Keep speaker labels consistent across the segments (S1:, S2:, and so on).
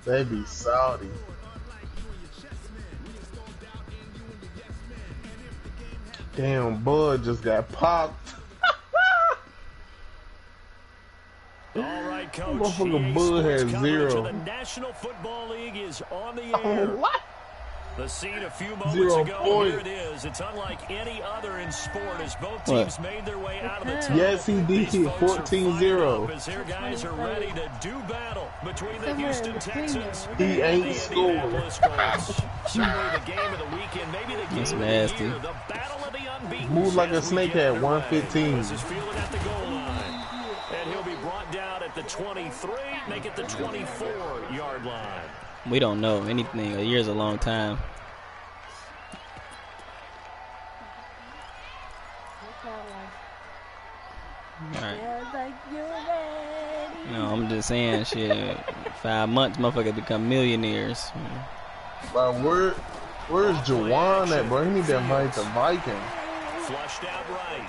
S1: They be salty. Damn, Bud just got popped.
S2: All right, Coach.
S1: Motherfucker Bud has zero.
S2: The National Football League is on the air.
S1: What?
S2: The scene a few moments
S1: 0
S2: ago.
S1: point.
S2: Here it is. It's unlike any other in sport as both teams made their way out of the tunnel.
S1: Yes, he did. 14-0.
S2: As their guys are ready to do battle between the Houston Texans
S1: He
S2: and
S1: ain't
S2: the
S1: scored.
S2: Indianapolis Colts. Certainly the game of the weekend, maybe the game of the year, the battle of the unbeaten.
S1: Moved like a snake at 115.
S2: This is fielded at the goal line. And he'll be brought down at the 23, make it the 24-yard line.
S3: We don't know anything. A year's a long time. All right. No, I'm just saying, shit. 5 months, motherfuckers become millionaires.
S1: But where's Jawan at, bro? He need to invite the Viking.
S2: Flushed out right.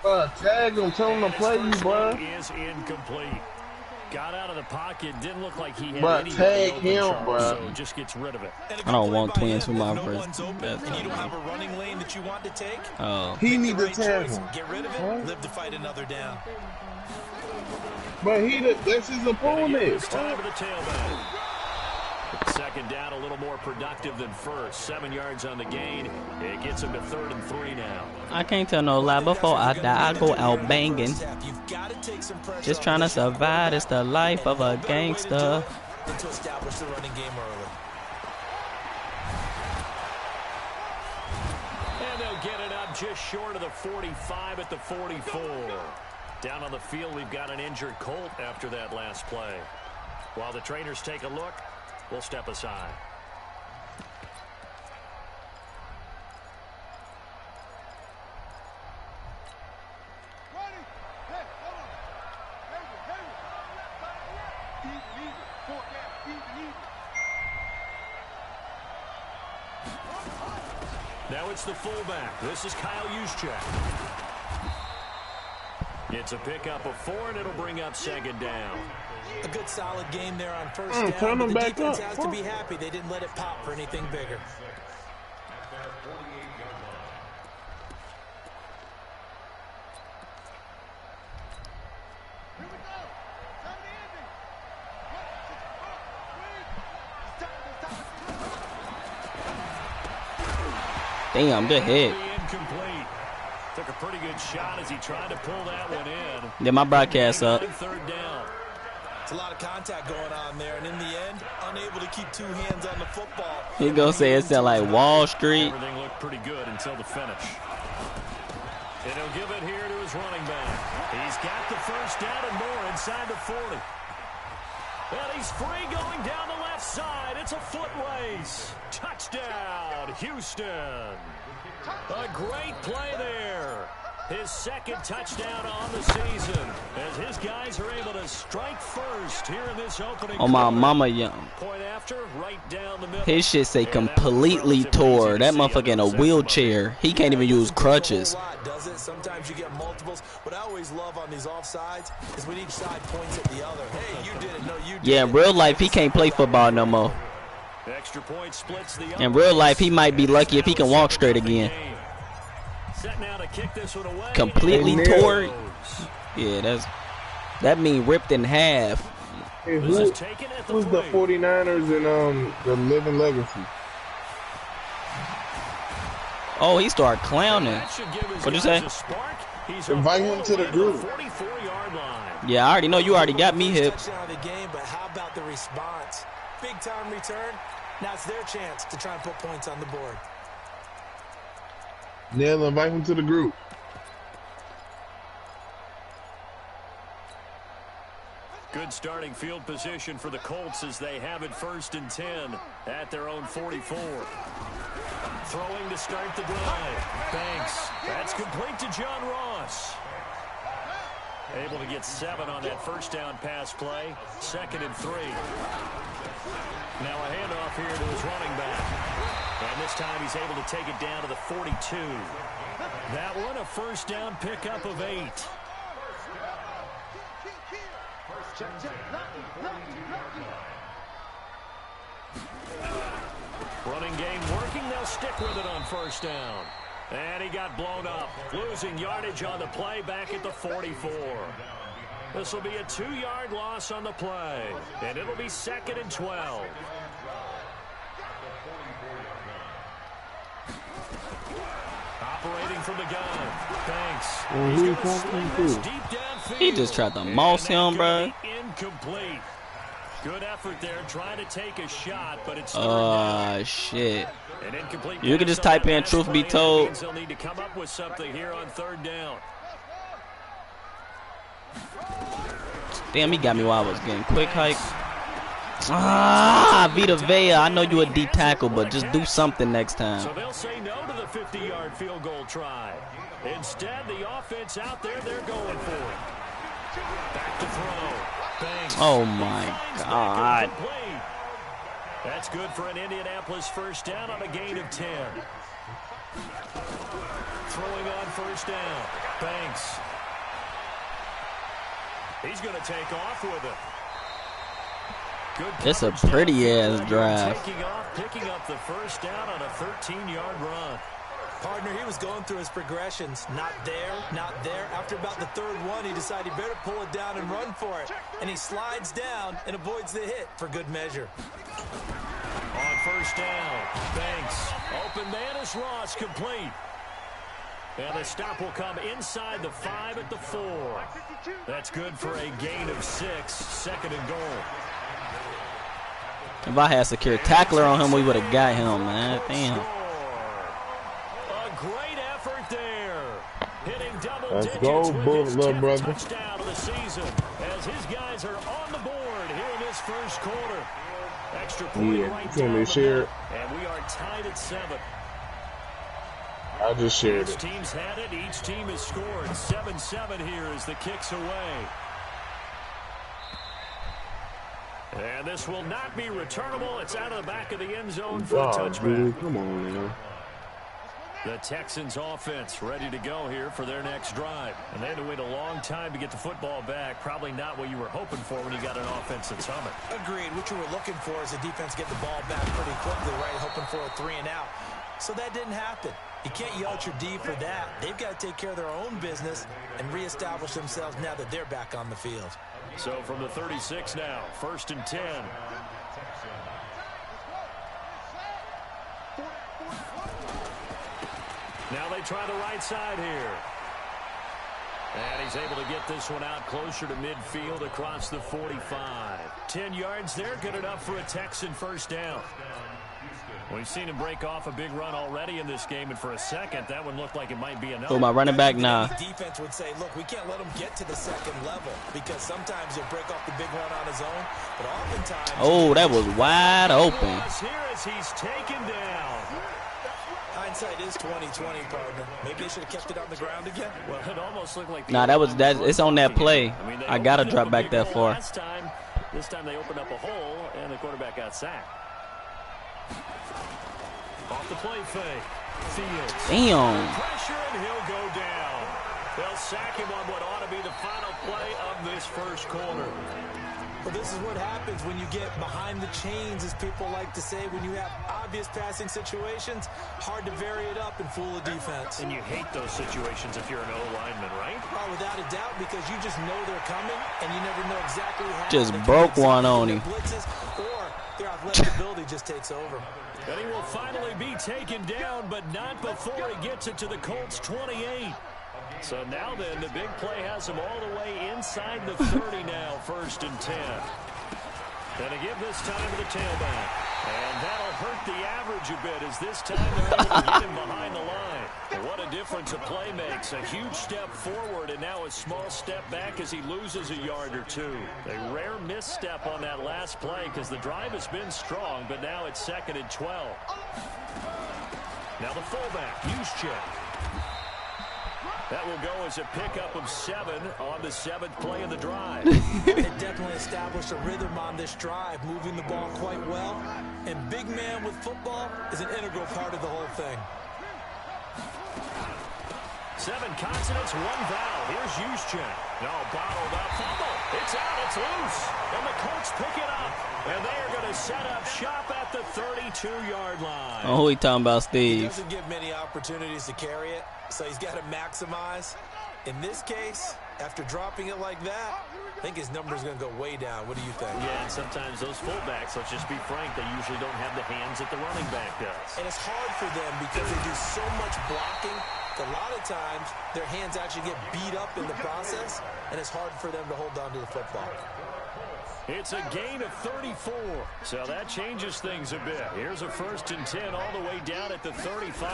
S1: Bro, tag him, tell him to play you, bro.
S2: Is incomplete. Got out of the pocket, didn't look like he had
S1: But tag him, bro.
S2: So just gets rid of it.
S3: I don't want twins for my first.
S4: And you don't have a running lane that you want to take.
S3: Oh.
S1: He need to tag him.
S4: Get rid of it. Live to fight another down.
S1: But that's his opponent.
S2: It's time to the tailback. Second down, a little more productive than first. 7 yards on the gain. It gets him to 3rd and 3 now.
S3: I can't tell no lie. Before I die, I go out banging. Just trying to survive. It's the life of a gangster.
S4: To establish the running game early.
S2: And they'll get it up just short of the 45 at the 44. Down on the field, we've got an injured Colt after that last play. While the trainers take a look, we'll step aside. Now it's the fullback. This is Kyle Juszczyk. It's a pickup of 4, and it'll bring up 2nd down.
S4: A good solid game there on first down.
S1: Turn them
S4: the
S1: back
S4: defense
S1: up.
S4: has to be happy they didn't let it pop for anything bigger.
S3: Damn, good hit.
S2: Incomplete. Took a pretty good shot as he tried to pull that one in.
S3: Get my broadcast up.
S2: 3rd down.
S4: It's a lot of contact going on there, and in the end, unable to keep 2 hands on the football.
S3: He gonna say it sound like Wall Street.
S2: Everything looked pretty good until the finish. And he'll give it here to his running back. He's got the 1st down and more inside the 40. And he's free going down the left side. It's a foot race. Touchdown, Houston. A great play there. His 2nd touchdown on the season as his guys are able to strike first here in this opening.
S3: On my mama, young.
S2: Point after, right down the middle.
S3: His shit say completely tore. That motherfucker in a wheelchair. He can't even use crutches.
S4: Does it? Sometimes you get multiples. What I always love on these offsides is when each side points at the other. Hey, you did it. No, you did it.
S3: Yeah, in real life, he can't play football no more.
S2: Extra point splits the
S3: In real life, he might be lucky if he can walk straight again.
S2: Set now to kick this one away.
S3: Completely tore. Yeah, that mean ripped in half.
S1: Hey, who's the 49ers and the Living Legacy?
S3: Oh, he started clowning. What'd you say?
S1: Invite him to the group.
S3: Yeah, I already know you already got me hip.
S4: But how about the response? Big time return. Now it's their chance to try and put points on the board.
S1: Neil, invite him to the group.
S2: Good starting field position for the Colts as they have it 1st and 10 at their own 44. Throwing to start the drive. Banks. That's complete to John Ross. Able to get 7 on that 1st down pass play. 2nd and 3. Now a handoff here to his running back. And this time he's able to take it down to the 42. That one, a 1st down pickup of 8. Running game working. They'll stick with it on first down. And he got blown up, losing yardage on the play back at the 44. This will be a 2-yard loss on the play, and it'll be 2nd and 12. Operating from the gun. Thanks.
S3: He just tried to mouse him, bro.
S2: Incomplete. Good effort there, trying to take a shot, but it's
S3: shit. You can just type in "truth be told."
S2: They'll need to come up with something here on 3rd down.
S3: Damn, he got me while I was getting quick hike. Vita Vea, I know you a D tackle, but just do something next time.
S2: So they'll say no to the 50-yard field goal try. Instead, the offense out there, they're going for it. Back to throw. Banks.
S3: Oh my God.
S2: That's good for an Indianapolis first down on a gain of 10. Throwing on first down. Banks. He's going to take off with it.
S3: It's a pretty ass drive.
S2: Taking off, picking up the first down on a 13-yard run.
S4: Partner, he was going through his progressions. Not there, not there. After about the 3rd one, he decided he better pull it down and run for it. And he slides down and avoids the hit for good measure.
S2: On first down, Banks. Open man is lost, complete. And the stop will come inside the 5 at the 4. That's good for a gain of 6, 2nd and goal.
S3: If I had secure tackler on him, we would have got him, man. Damn.
S2: A great effort there. Hitting double
S1: Let's
S2: digits
S1: go,
S2: with his
S1: little
S2: 10th
S1: brother.
S2: touchdown of the season as his guys are on the board here in this first quarter. Extra point right
S1: can
S2: down
S1: we
S2: the
S1: share
S2: middle, and we are tied at 7.
S1: I just shared
S2: Each
S1: it.
S2: team's had it. Each team has scored. 7-7 here as the kick's away. And this will not be returnable. It's out of the back of the end zone for a touchback.
S1: Come on, man.
S2: The Texans offense ready to go here for their next drive. And they had to wait a long time to get the football back. Probably not what you were hoping for when you got an offense that's humming.
S4: Agreed. What you were looking for is the defense get the ball back pretty quickly, right? Hoping for a 3 and out. So that didn't happen. You can't yell at your D for that. They've got to take care of their own business and reestablish themselves now that they're back on the field.
S2: So from the 36 now, 1st and 10. Now they try the right side here. And he's able to get this one out closer to midfield across the 45. 10 yards there, good enough for a Texan first down. We've seen him break off a big run already in this game, and for a second, that one looked like it might be enough.
S3: Oh, my running back now.
S4: Defense would say, look, we can't let him get to the 2nd level because sometimes he'll break off the big run on his own, but oftentimes...
S3: Oh, that was wide open.
S2: Here as he's taken down.
S4: Hindsight is 20/20, partner. Maybe they should have kept it on the ground again.
S2: Well, it almost looked like...
S3: Nah, it's on that play. I got to drop back that far.
S2: This time they opened up a hole, and the quarterback got sacked. Off the play fake. Fields.
S3: Damn.
S2: Pressure, and he'll go down. They'll sack him on what ought to be the final play of this first quarter.
S4: Well, this is what happens when you get behind the chains, as people like to say. When you have obvious passing situations, hard to vary it up and fool a defense.
S2: And you hate those situations if you're an O-lineman, right?
S4: Oh, without a doubt, because you just know they're coming, and you never know exactly how.
S3: Just broke one on him.
S4: Blitzes, or their athletic ability just takes over.
S2: And he will finally be taken down, but not before he gets it to the Colts 28. So now then, the big play has him all the way inside the 30 now, 1st and 10. And to give this time to the tailback. And that'll hurt the average a bit as this time they're able to get him behind the line. And what a difference a play makes. A huge step forward and now a small step back as he loses a yard or two. A rare misstep on that last play because the drive has been strong, but now it's 2nd and 12. Now the fullback, Juszczyk. That will go as a pickup of 7 on the 7th play of the drive.
S4: They definitely established a rhythm on this drive, moving the ball quite well. And big man with football is an integral part of the whole thing.
S2: 7 consonants, 1 vowel. Here's Juszczyk. No, bottled up. Fumble. It's out. It's loose. And the Colts pick it up. And they are going to set up shop at the 32-yard line.
S3: Oh, who he talking about,
S4: He
S3: Steve?
S4: doesn't give many opportunities to carry it, so he's got to maximize. In this case, after dropping it like that, I think his number's going to go way down. What do you think?
S2: Yeah, and sometimes those fullbacks, let's just be frank, they usually don't have the hands that the running back does.
S4: And it's hard for them because they do so much blocking. A lot of times, their hands actually get beat up in the process, and it's hard for them to hold on to the football.
S2: It's a gain of 34, so that changes things a bit. Here's a 1st and 10 all the way down at the 35.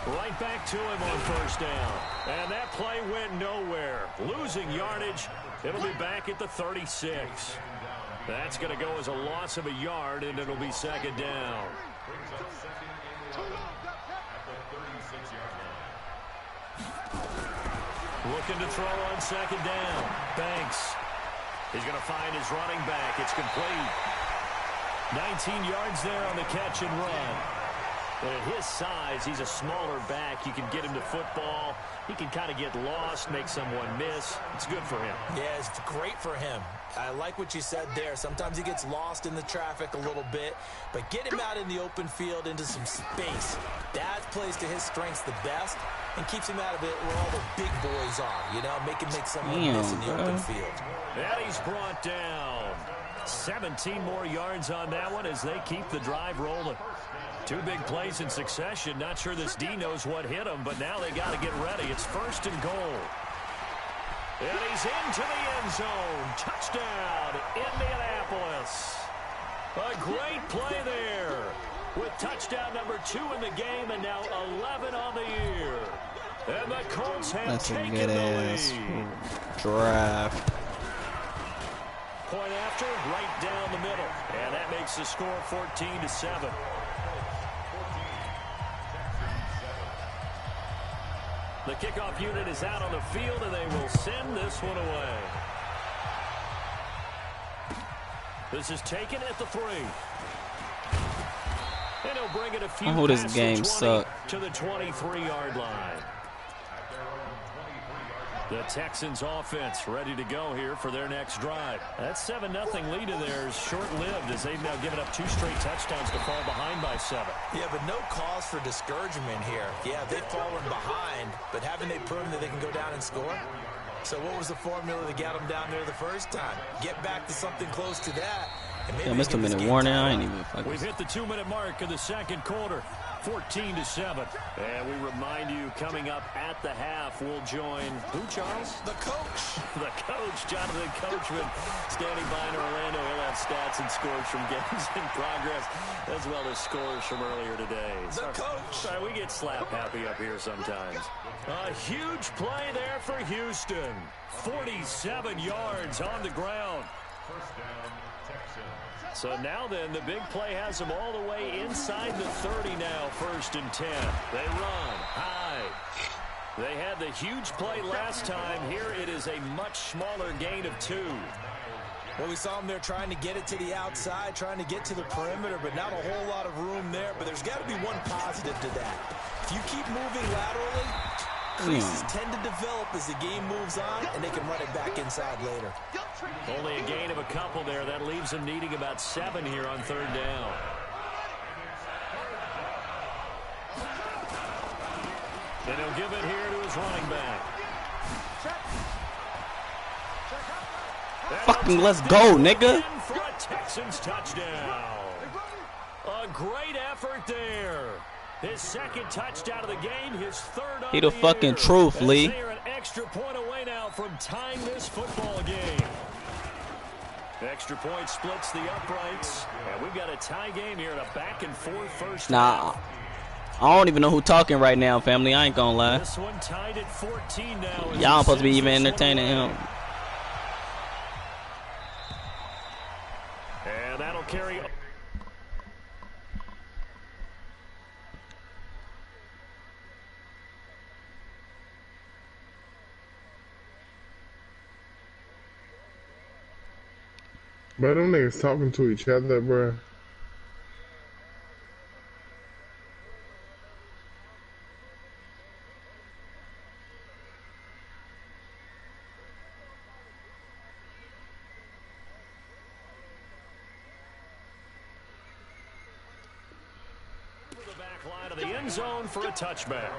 S2: Right back to him on 1st down. And that play went nowhere. Losing yardage. It'll be back at the 36. That's going to go as a loss of a yard, and it'll be 2nd down. Looking to throw on 2nd down. Banks. He's going to find his running back. It's complete. 19 yards there on the catch and run. But at his size, he's a smaller back. You can get him to football. He can kind of get lost, make someone miss. It's good for him.
S4: Yeah, it's great for him. I like what you said there. Sometimes he gets lost in the traffic a little bit, but get him out in the open field into some space. That plays to his strengths the best and keeps him out of it where all the big boys are, you know, make him make someone miss in the open field.
S2: And he's brought down. 17 more yards on that one as they keep the drive rolling. 2 big plays in succession. Not sure this D knows what hit him, but now they got to get ready. It's 1st and goal. And he's into the end zone. Touchdown, Indianapolis. A great play there with touchdown number 2 in the game and now 11 on the year. And the Colts have taken the lead.
S3: Draft.
S2: Point after, right down the middle. And that makes the score 14-7. The kickoff unit is out on the field, and they will send this one away. This is taken at the 3. And he'll bring it a few
S3: this
S2: past
S3: game
S2: the 20
S3: suck.
S2: to the 23-yard line. The Texans offense ready to go here for their next drive. That 7-0 lead of theirs short-lived as they've now given up 2 straight touchdowns to fall behind by 7.
S4: Yeah, but no cause for discouragement here. Yeah, they've fallen behind, but haven't they proven that they can go down and score? So what was the formula that got them down there the first time? Get back to something close to that.
S3: Yeah, missed a minute warning. I ain't even fucking.
S2: We've hit the 2-minute mark of the 2nd quarter. 14-7. And we remind you, coming up at the half, we'll join who, Charles?
S4: The coach.
S2: The coach, Jonathan Coachman, standing by in Orlando. He'll have stats and scores from games in progress, as well as scores from earlier today.
S4: The coach.
S2: Sorry, we get slap happy up here sometimes. A huge play there for Houston. 47 yards on the ground.
S5: First down, Texans.
S2: So now then, the big play has them all the way inside the 30 now, 1st and 10. They run high. They had the huge play last time. Here it is a much smaller gain of 2.
S4: Well, we saw them there trying to get it to the outside, trying to get to the perimeter, but not a whole lot of room there. But there's got to be one positive to that. If you keep moving laterally, creases tend to develop as the game moves on, and they can run it back inside later.
S2: Only a gain of a couple there. That leaves them needing about 7 here on 3rd down. And he'll give it here to his running back.
S3: Fucking let's go, nigga.
S2: For a Texans touchdown. A great effort there. His 2nd touchdown of the game, his 3rd of
S3: He the fucking truth, Lee.
S2: They are an extra point away now from tying this football game. Extra point splits the uprights, and we've got a tie game here in a back-and-forth first
S3: Nah,
S2: half.
S3: I don't even know who talking right now, family. I ain't gonna lie.
S2: This one tied at 14 now.
S3: Y'all supposed to be even entertaining him.
S2: And that'll carry.
S1: Bro, them niggas talking to each other, bro.
S2: Fly to the end zone for a touchback.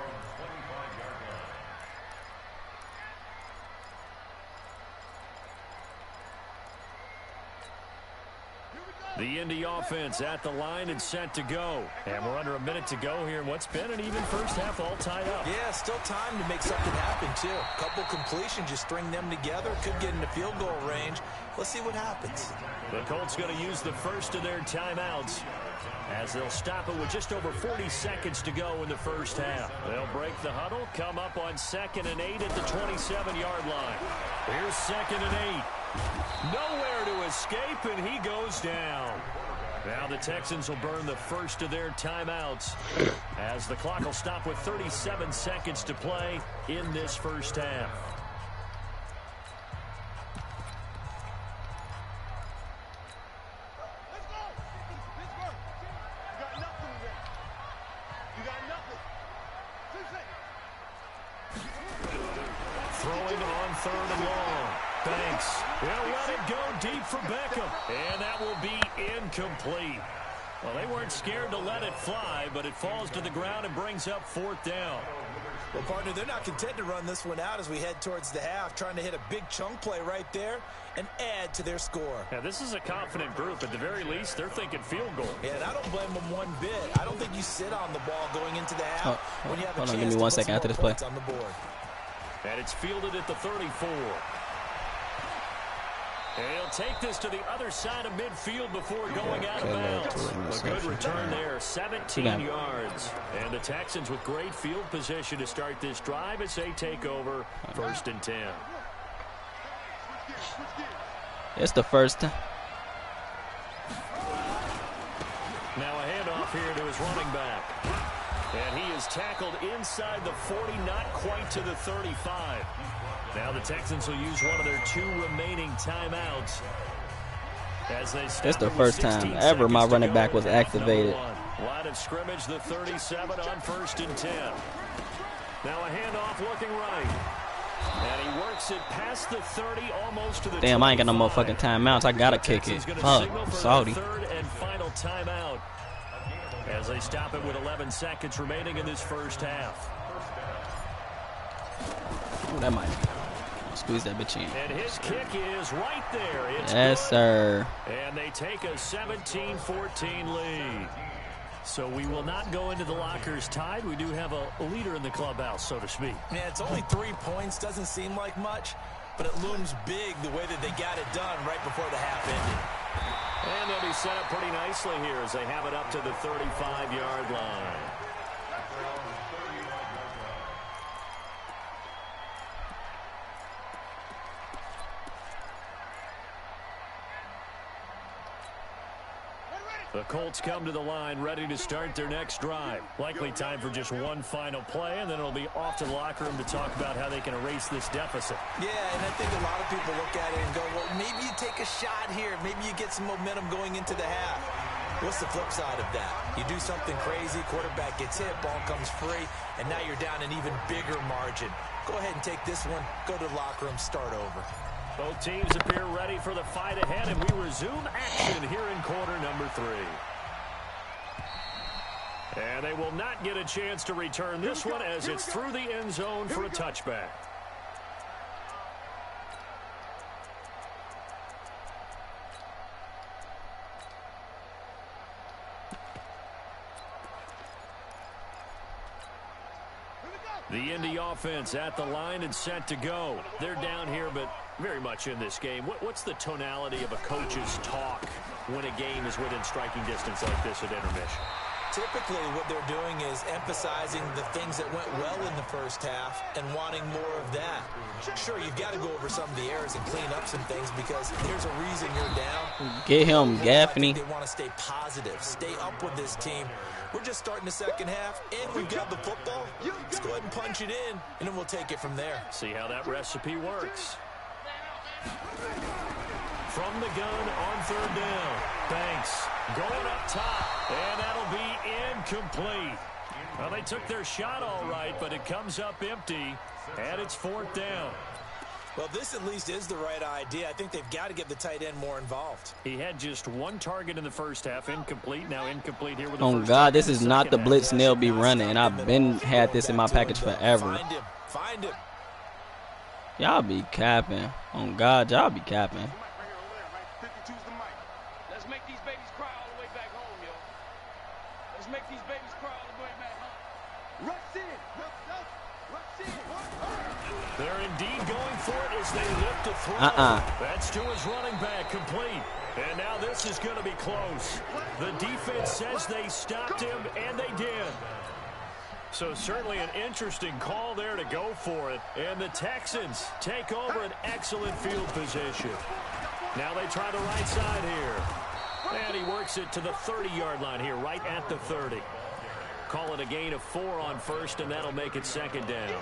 S2: The Indy offense at the line and set to go. And we're under a minute to go here in what's been an even first half, all tied up.
S4: Yeah, still time to make something happen, too. A couple completions, you string them together, could get into field goal range. Let's see what happens.
S2: The Colts going to use the first of their timeouts as they'll stop it with just over 40 seconds to go in the first half. They'll break the huddle, come up on 2nd and 8 at the 27-yard line. Here's 2nd and 8. Nowhere to escape, and he goes down. Now the Texans will burn the first of their timeouts as the clock will stop with 37 seconds to play in this first half. Throwing on 3rd and long. Banks will let it go deep for Beckham. And that will be incomplete. Well, they weren't scared to let it fly, but it falls to the ground and brings up 4th down.
S4: Well, partner, they're not content to run this one out as we head towards the half, trying to hit a big chunk play right there and add to their score.
S2: Now, this is a confident group. At the very least, they're thinking field goal.
S4: Yeah, and I don't blame them one bit. I don't think you sit on the ball going into the half when you have a chance
S3: give me 1 second after this play.
S4: On the board.
S2: And it's fielded at the 34. And he'll take this to the other side of midfield before going out of bounds. A good return there, 17 yards. And the Texans with great field position to start this drive as they take over 1st and 10.
S3: It's the first.
S2: Now a handoff here to his running back. And he is tackled inside the 40, not quite to the 35. Now the Texans will use one of their 2 remaining timeouts. As they
S3: It's the first time ever my running back was activated.
S2: Line of scrimmage, the 37 on 1st and 10. Now a handoff looking right. And he works it past the 30, almost to the 25.
S3: I ain't got no more fucking timeouts. I gotta kick it. Fuck, salty.
S2: 3rd and final timeout as they stop it with 11 seconds remaining in this first half.
S3: Ooh, that might squeeze that bitch in.
S2: And his kick is right there. It's
S3: yes,
S2: good.
S3: Sir.
S2: And they take a 17-14 lead. So we will not go into the lockers tied. We do have a leader in the clubhouse, so to speak.
S4: Yeah, it's only 3 points. Doesn't seem like much, but it looms big the way that they got it done right before the half ended.
S2: And they'll be set up pretty nicely here as they have it up to the 35-yard line. The Colts come to the line ready to start their next drive. Likely time for just one final play, and then it'll be off to the locker room to talk about how they can erase this deficit.
S4: Yeah, and I think a lot of people look at it and go, well, maybe you take a shot here. Maybe you get some momentum going into the half. What's the flip side of that? You do something crazy, quarterback gets hit, ball comes free, and now you're down an even bigger margin. Go ahead and take this one, go to the locker room, start over.
S2: Both teams appear ready for the fight ahead, and we resume action here in quarter number 3. And they will not get a chance to return this one as it's through the end zone for a touchback. The Indy offense at the line and set to go. They're down here, but very much in this game. What's the tonality of a coach's talk when a game is within striking distance like this at intermission?
S4: Typically, what they're doing is emphasizing the things that went well in the first half and wanting more of that. Sure, you've got to go over some of the errors and clean up some things because there's a reason you're down.
S3: Get him, Gaffney.
S4: They want to stay positive, stay up with this team. We're just starting the second half, and we've got the football. Let's go ahead and punch it in, and then we'll take it from there.
S2: See how that recipe works. From the gun on 3rd down. Banks going up top, and that'll be incomplete. Well, they took their shot all right, but it comes up empty, and it's 4th down.
S4: Well, this at least is the right idea. I think they've got to get the tight end more involved.
S2: He had just one target in the first half, incomplete. Now incomplete here with the
S3: Oh
S2: first
S3: God,
S2: target
S3: this
S2: in
S3: is
S2: the
S3: not the
S2: second
S3: blitz
S2: half.
S3: nail be running, and I've been had this in my package forever.
S4: Find him. Find him.
S3: Y'all be capping. Oh God, y'all be capping.
S6: Let's make these babies cry all the way back home, yo. Let's make these babies cry all the way back home. Rush in. Rush in.
S2: They're indeed going for it as they look to throw. That's to his running back, complete. And now this is going to be close. The defense says they stopped him, and they did. So certainly an interesting call there to go for it. And the Texans take over an excellent field position. Now they try the right side here. And he works it to the 30-yard line here, right at the 30. Call it a gain of 4 on first, and that'll make it second down.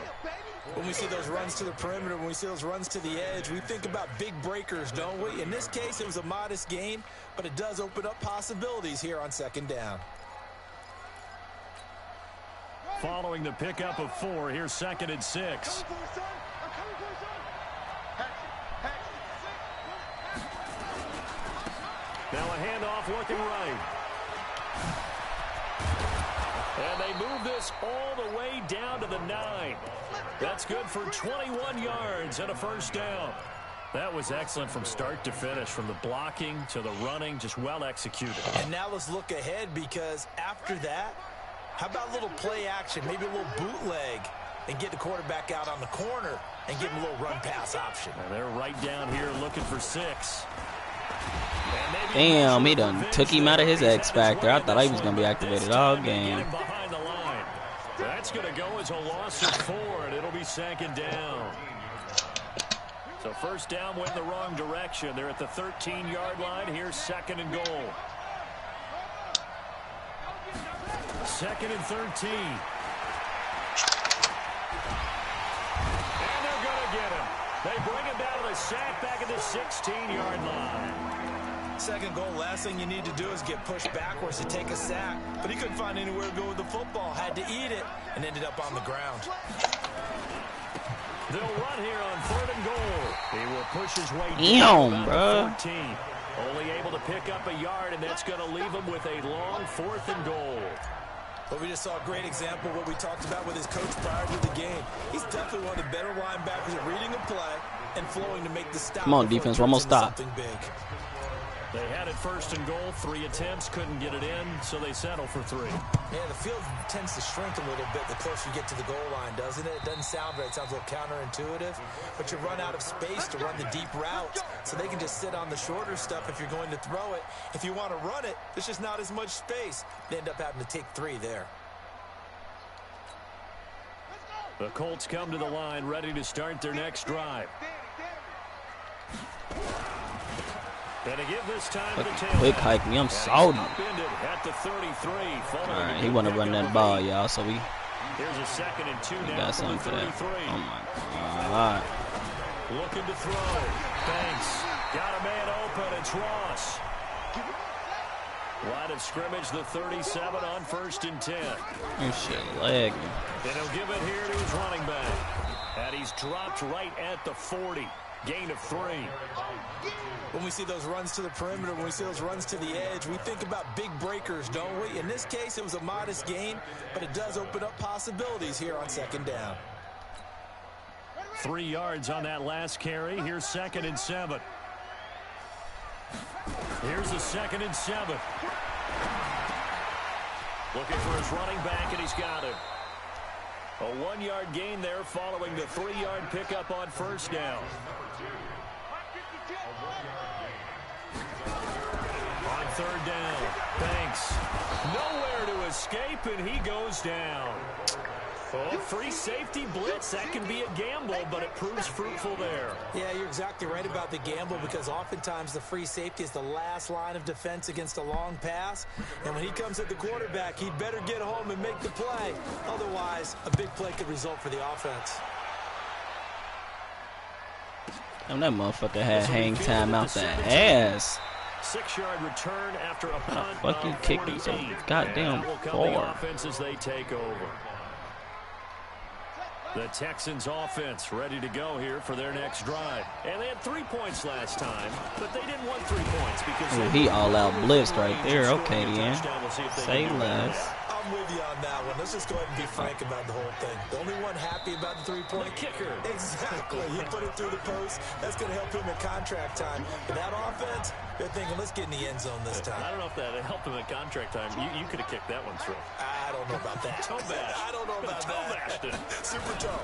S4: When we see those runs to the perimeter, when we see those runs to the edge, we think about big breakers, don't we? In this case, it was a modest gain, but it does open up possibilities here on second down.
S2: Following the pickup of 4, here's second and 6. Now a handoff looking right. And they move this all the way down to the 9. That's good for 21 yards and a first down. That was excellent from start to finish, from the blocking to the running, just well executed.
S4: And now let's look ahead, because after that, how about a little play action, maybe a little bootleg, and get the quarterback out on the corner and give him a little run-pass option.
S2: And they're right down here looking for 6.
S3: Damn, he done took him out of his X Factor. I thought he was going to be activated all game.
S2: Behind the line. That's going to go as a loss of 4, and it'll be second down. So first down went in the wrong direction. They're at the 13-yard line. Here's second and goal. Second and 13. And they're going to get him. They bring him down to the sack back at the 16-yard line.
S4: Second goal, last thing you need to do is get pushed backwards to take a sack. But he couldn't find anywhere to go with the football. Had to eat it and ended up on the ground.
S2: They'll run here on 3rd and goal. He will push his way
S3: Damn,
S2: down
S3: bro.
S2: 14. Only able to pick up a yard, and that's going to leave him with a long 4th and goal.
S4: But we just saw a great example of what we talked about with his coach prior to the game. He's definitely one of the better linebackers at reading a play and flowing to make the stop.
S3: Come on, defense, we're almost stopped.
S4: Something big.
S2: They had it 1st and goal, 3 attempts, couldn't get it in, so they settle for 3.
S4: Yeah, the field tends to shrink a little bit the closer you get to the goal line, doesn't it? It doesn't sound right. It sounds a little counterintuitive, but you run out of space to run the deep routes, so they can just sit on the shorter stuff if you're going to throw it. If you want to run it, there's just not as much space. They end up having to take 3 there.
S2: The Colts come to the line, ready to start their next drive. And to give this time to the tail.
S3: Quick hike me, I'm salty.
S2: At the 33.
S3: Alright, he want to run that ball, y'all, so we
S2: Here's a 2nd and 2 now.
S3: got something for that. Oh my God.
S2: Looking to throw. Banks. Got a man open. It's Ross. Line of scrimmage, the 37 on 1st and 10.
S3: You shit leg me.
S2: And he'll give it here to his running back. And he's dropped right at the 40. Gain of 3.
S4: When we see those runs to the perimeter, when we see those runs to the edge, we think about big breakers, don't we? In this case, it was a modest gain, but it does open up possibilities here on second down.
S2: 3 yards on that last carry. Here's 2nd and 7. Here's the 2nd and 7. Looking for his running back, and he's got it. A 1-yard gain there following the 3-yard pickup on first down. On 3rd down, Banks nowhere to escape, and he goes down. Oh, free safety blitz, that can be a gamble, but it proves fruitful there.
S4: Yeah, you're exactly right about the gamble, because oftentimes the free safety is the last line of defense against a long pass. And when he comes at the quarterback, he'd better get home and make the play. Otherwise, a big play could result for the offense.
S3: Damn, that motherfucker had hang time out the ass.
S2: 6-yard return after a punt.
S3: Fuck you kicking so goddamn
S2: far.
S3: far.
S2: Offense as they take over. The Texans offense ready to go here for their next drive. And they had 3 points last time, but they didn't want 3 points because
S3: he all out blitzed right there. Okay, then. Say less.
S4: I'm with you on that one. Let's just go ahead and be frank about the whole thing. The only one happy about the 3-point
S2: kicker.
S4: Exactly. He put it through the post. That's going to help him at contract time. But that offense, they're thinking, let's get in the end zone this time.
S2: I don't know if that helped him at contract time. You could have kicked that one through.
S4: I don't know about that.
S2: Toe bash.
S4: I don't know about that. Super toe.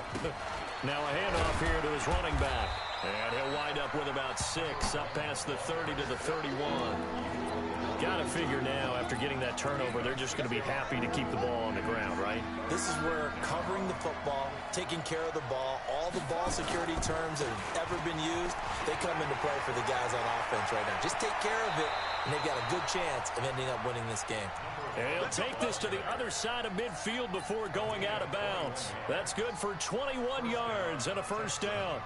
S2: Now a handoff here to his running back. And he'll wind up with about 6, up past the 30 to the 31. Got to figure now, after getting that turnover, they're just going to be happy to keep the ball on the ground, right?
S4: This is where covering the football, taking care of the ball, all the ball security terms that have ever been used, they come into play for the guys on offense right now. Just take care of it, and they've got a good chance of ending up winning this game.
S2: And he'll take this to the other side of midfield before going out of bounds. That's good for 21 yards and a first down.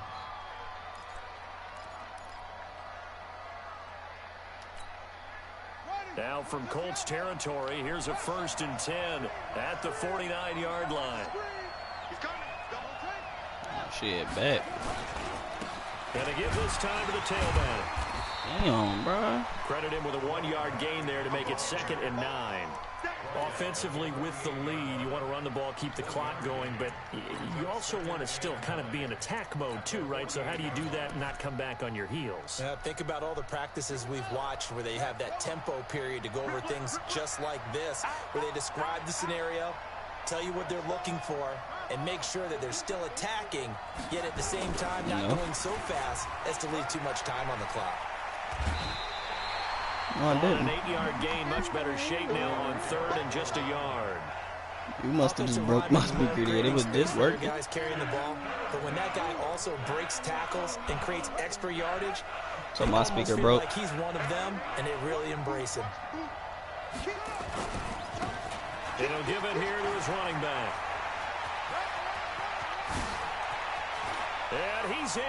S2: Now from Colts territory, here's a 1st and 10 at the 49-yard line.
S3: Shit, back.
S2: Gonna give this time to the tailback.
S3: Damn, bro.
S2: Credit him with a 1-yard gain there to make it 2nd and 9. Offensively with the lead, you want to run the ball, keep the clock going, but you also want to still kind of be in attack mode too, right? So how do you do that and not come back on your heels?
S4: Yeah, think about all the practices we've watched where they have that tempo period to go over things just like this, where they describe the scenario, tell you what they're looking for, and make sure that they're still attacking, yet at the same time not going so fast as to leave too much time on the clock.
S3: No, I didn't.
S2: An 8-yard gain, much better shape now on 3rd and just a yard.
S3: You must have just broke my speaker there. It was this working.
S4: Guys carrying the ball, but when that guy also breaks tackles and creates extra yardage,
S3: so my speaker broke.
S4: Like he's one of them, and they really embrace him.
S2: And he'll give it here to his running back. And he's in.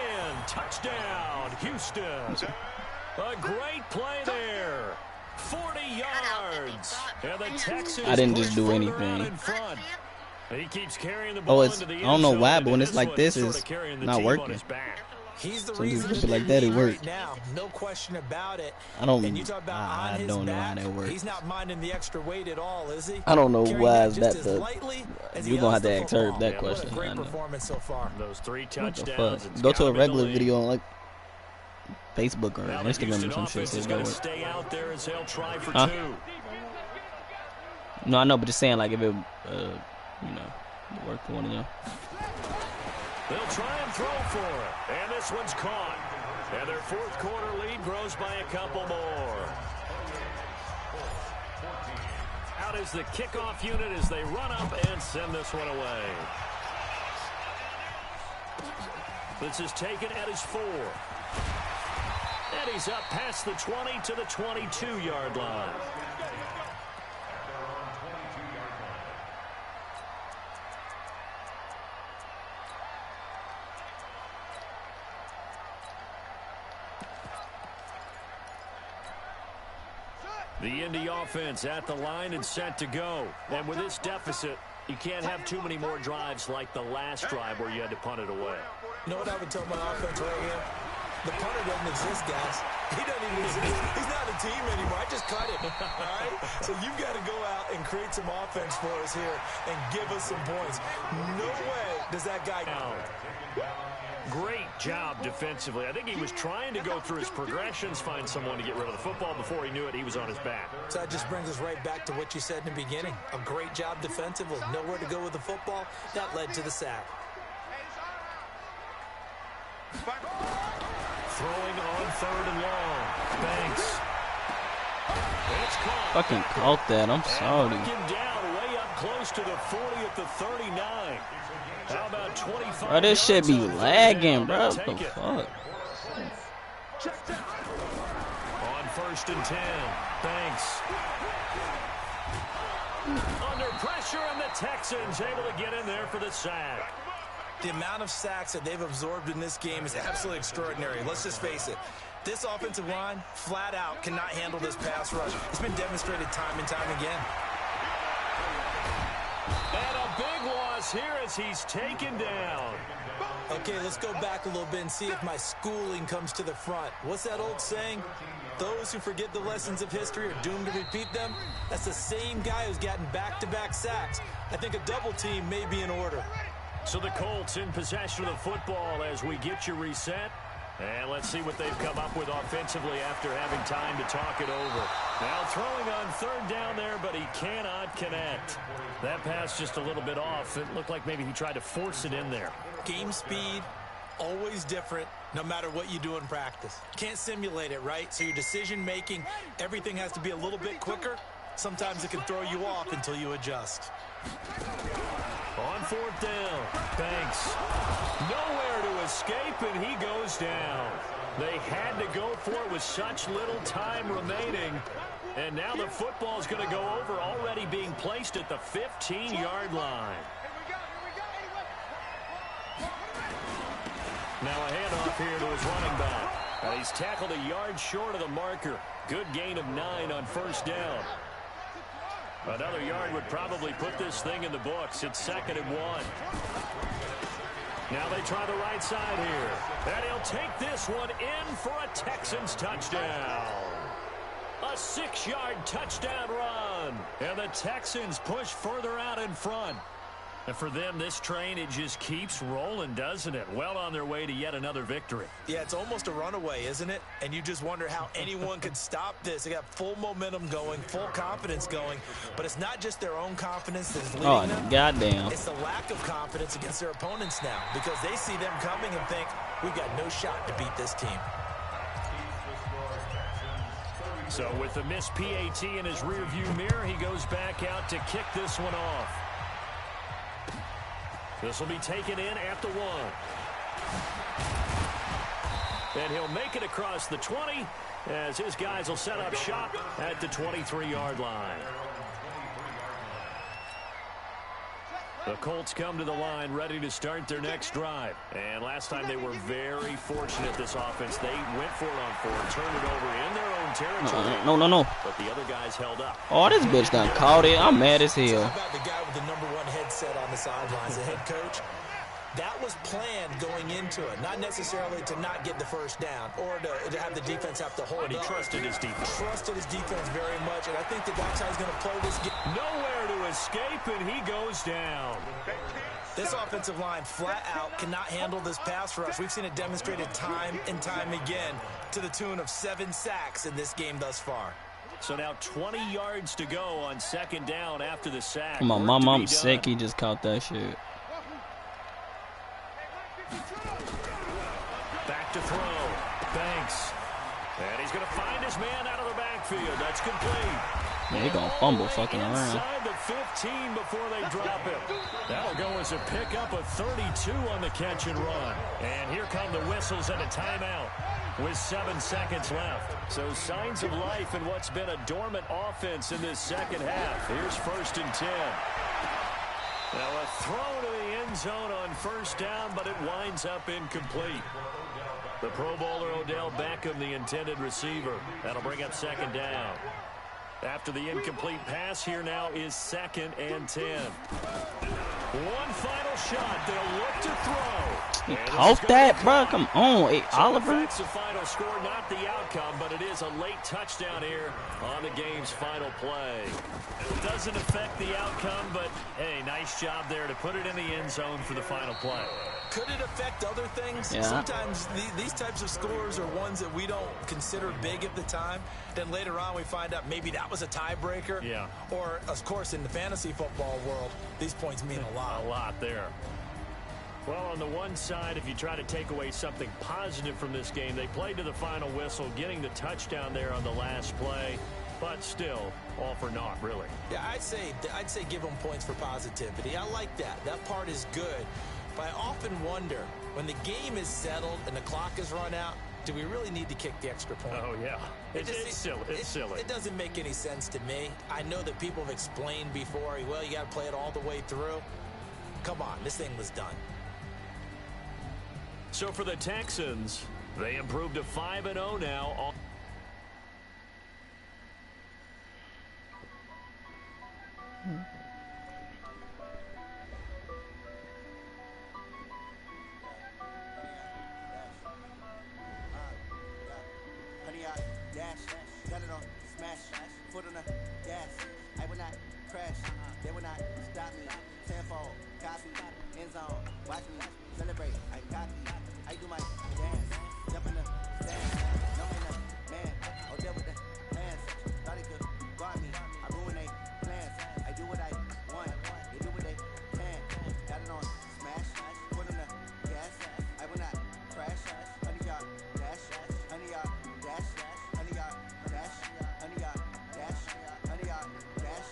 S2: Touchdown, Houston. A great play there. 40 yards. And the Texans
S3: I didn't just do anything.
S2: in front. He keeps carrying the ball into the
S3: I don't know
S2: end
S3: why,
S2: zone,
S3: but when
S2: and
S3: it's like this,
S2: one's
S3: it's
S2: sorta carrying the
S3: not
S2: team
S3: working.
S2: on his back.
S4: He's the
S3: So you
S4: reason
S3: flip it like that, it worked.
S4: right now. No question about it.
S3: I don't
S4: And you talk about on his
S3: know how
S4: back,
S3: that works.
S4: He's not minding the extra weight at all, is he?
S3: I don't know
S4: Carrying
S3: why
S4: that
S3: is
S4: just
S3: that
S4: as
S3: the.
S4: lightly as he
S3: You're gonna have
S4: does
S3: to
S4: the
S3: ask her
S4: football.
S3: that
S2: Yeah,
S3: question.
S4: What a great
S3: I know.
S4: performance so far.
S2: Those 3
S3: What the
S2: touchdowns.
S3: fuck?
S2: It's
S3: Go to a
S2: got him in the
S3: regular
S2: lead.
S3: video on like Facebook or
S2: Now the
S3: Instagram
S2: Houston
S3: or some shit.
S2: offense
S3: So
S2: is
S3: it
S2: going
S3: don't
S2: to
S3: work.
S2: stay out there as they'll try for 2.
S3: No, I know, but just saying like if it, you know, it worked for one of them.
S2: They'll try and throw for it. And this one's caught. And their 4th quarter lead grows by a couple more. Out is the kickoff unit as they run up and send this one away. This is taken at his 4. And he's up past the 20 to the 22-yard line. The Indy offense at the line and set to go. And with this deficit, you can't have too many more drives like the last drive where you had to punt it away.
S4: You know what I would tell my offense right here? The punter doesn't exist, guys. He doesn't even exist. He's not a team anymore. I just cut him, all right? So you've got to go out and create some offense for us here and give us some points. No way does that guy go.
S2: Great job defensively. I think he was trying to go through his progressions, find someone to get rid of the football. Before he knew it, he was on his back.
S4: So that just brings us right back to what you said in the beginning. A great job defensively. Nowhere to go with the football. That led to the sack.
S2: Throwing on 3rd and long. Banks. It's caught.
S3: Fucking caught that. I'm sorry.
S2: Him down way up close to the 40 at the 39. How about 25?
S3: Bro, this shit be
S2: yards on
S3: lagging, bro.
S2: third
S3: What
S2: down?
S3: the
S2: Take it.
S3: fuck?
S2: On 1st and 10. Banks. Under pressure, and the Texans able to get in there for the sack.
S4: The amount of sacks that they've absorbed in this game is absolutely extraordinary. Let's just face it. This offensive line, flat out, cannot handle this pass rush. It's been demonstrated time and time again.
S2: And a big loss here as he's taken down.
S4: Okay, let's go back a little bit and see if my schooling comes to the front. What's that old saying? Those who forget the lessons of history are doomed to repeat them. That's the same guy who's gotten back-to-back sacks. I think a double team may be in order.
S2: So the Colts in possession of the football as we get you reset. And let's see what they've come up with offensively after having time to talk it over. Now throwing on third down there, but he cannot connect. That pass just a little bit off. It looked like maybe he tried to force it in there.
S4: Game speed, always different, no matter what you do in practice. Can't simulate it, right? So your decision making, everything has to be a little bit quicker. Sometimes it can throw you off until you adjust.
S2: On fourth down, Banks nowhere to escape, and he goes down. They had to go for it with such little time remaining. And now the football is going to go over, already being placed at the 15-yard line. Now a handoff here to his running back. And he's tackled a yard short of the marker. Good gain of 9 on first down. Another yard would probably put this thing in the books. It's 2nd and 1. Now they try the right side here. And he'll take this one in for a Texans touchdown. A 6-yard touchdown run. And the Texans push further out in front. And for them, this train, it just keeps rolling, doesn't it? Well on their way to yet another victory.
S4: Yeah, it's almost a runaway, isn't it? And you just wonder how anyone could stop this. They got full momentum going, full confidence going. But it's not just their own confidence that's leading them.
S3: Goddamn.
S4: It's the lack of confidence against their opponents now because they see them coming and think, we've got no shot to beat this team.
S2: So with the missed PAT in his rearview mirror, he goes back out to kick this one off. This will be taken in at the 1. And he'll make it across the 20 as his guys will set up shop at the 23-yard line. The Colts come to the line ready to start their next drive. And last time they were very fortunate, this offense. They went for it on 4, turned it over in their own territory.
S3: No.
S2: But the other guys held up.
S3: Oh, this bitch done caught it. I'm mad as hell.
S4: How about the guy with the #1 headset on the sidelines, the head coach? That was planned going into it, not necessarily to not get the first down or to have the defense have to hold up.
S2: But he trusted his defense.
S4: Trusted his defense very much, and I think that's how he's going to play this game.
S2: Nowhere to escape, and he goes down.
S4: This offensive line flat out cannot handle this pass rush. We've seen it demonstrated time and time again to the tune of 7 sacks in this game thus far.
S2: So now 20 yards to go on 2nd down after the sack.
S3: My mom, I'm sick. He just caught that shit.
S2: Back to throw. Banks. And he's going to find his man out of the backfield. That's complete.
S3: Yeah, he gonna fumble fucking around.
S2: Inside the 15 before they drop him. That'll go as a pickup of 32 on the catch and run. And here come the whistles and a timeout with 7 seconds left. So signs of life in what's been a dormant offense in this second half. Here's 1st and 10. Now a throw to the end zone on first down, but it winds up incomplete. The Pro Bowler Odell Beckham, the intended receiver. That'll bring up 2nd down. After the incomplete pass, here now is 2nd and 10. One final shot. They'll look to throw.
S3: He caught that, bro. Come on. Hey, Oliver.
S2: That's the final score, not the outcome, but it is a late touchdown here on the game's final play. Doesn't affect the outcome, but, hey, nice job there to put it in the end zone for the final play.
S4: Could it affect other things?
S3: Yeah.
S4: Sometimes these types of scores are ones that we don't consider big at the time. Then later on we find out maybe that was a tiebreaker.
S2: Yeah.
S4: Or, of course, in the fantasy football world, these points mean a lot.
S2: A lot there. Well, on the one side, if you try to take away something positive from this game, they played to the final whistle, getting the touchdown there on the last play. But still, all for naught, really.
S4: Yeah, I'd say give them points for positivity. I like that. That part is good. But I often wonder, when the game is settled and the clock is run out, do we really need to kick the extra point?
S2: Oh, yeah. It's silly. It's silly.
S4: It doesn't make any sense to me. I know that people have explained before, well, you got to play it all the way through. Come on, this thing was done.
S2: So for the Texans, they improved to 5-0 now.
S7: They will not stop me. Tenfold, copy, end zone, watch me celebrate. I copy, I do my dance, jump in the stands. No man, oh there with the hands. Thought he could guard me. I ruin they plans. I do what I want. They do what they can. Got it on smash, put on the gas. I will not crash. 100 yard dash, 100 yard dash, 100 yard dash, 100 yard dash, 100 yard dash.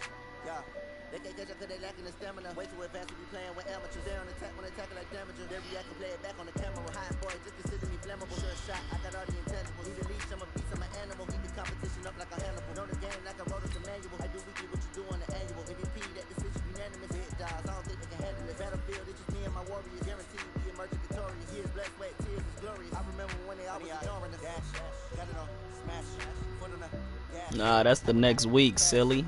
S7: Yeah. They can't catch up cause they lacking the stamina. Way too advanced to be playing with amateurs. They're on attack when they tackle like damager. They react and play it back on the camera. Hot boy, just consider me flammable. Sure shot, I got all the intangibles. Need a leash, I'm a beast, I'm an animal. Keep the competition up like a Hannibal. Know the game like I wrote us a manual. I do weekly what you do on the annual. MVP, that decision unanimous. Hit dogs, I don't think they can handle it. Battlefield, it's just me and my warriors. Guaranteed we emerging victorious. Years, blood, sweat, tears is glorious. I remember when they always ignoring us. Dash, got it on smash, foot on the gas.
S3: Nah, that's the next week, silly.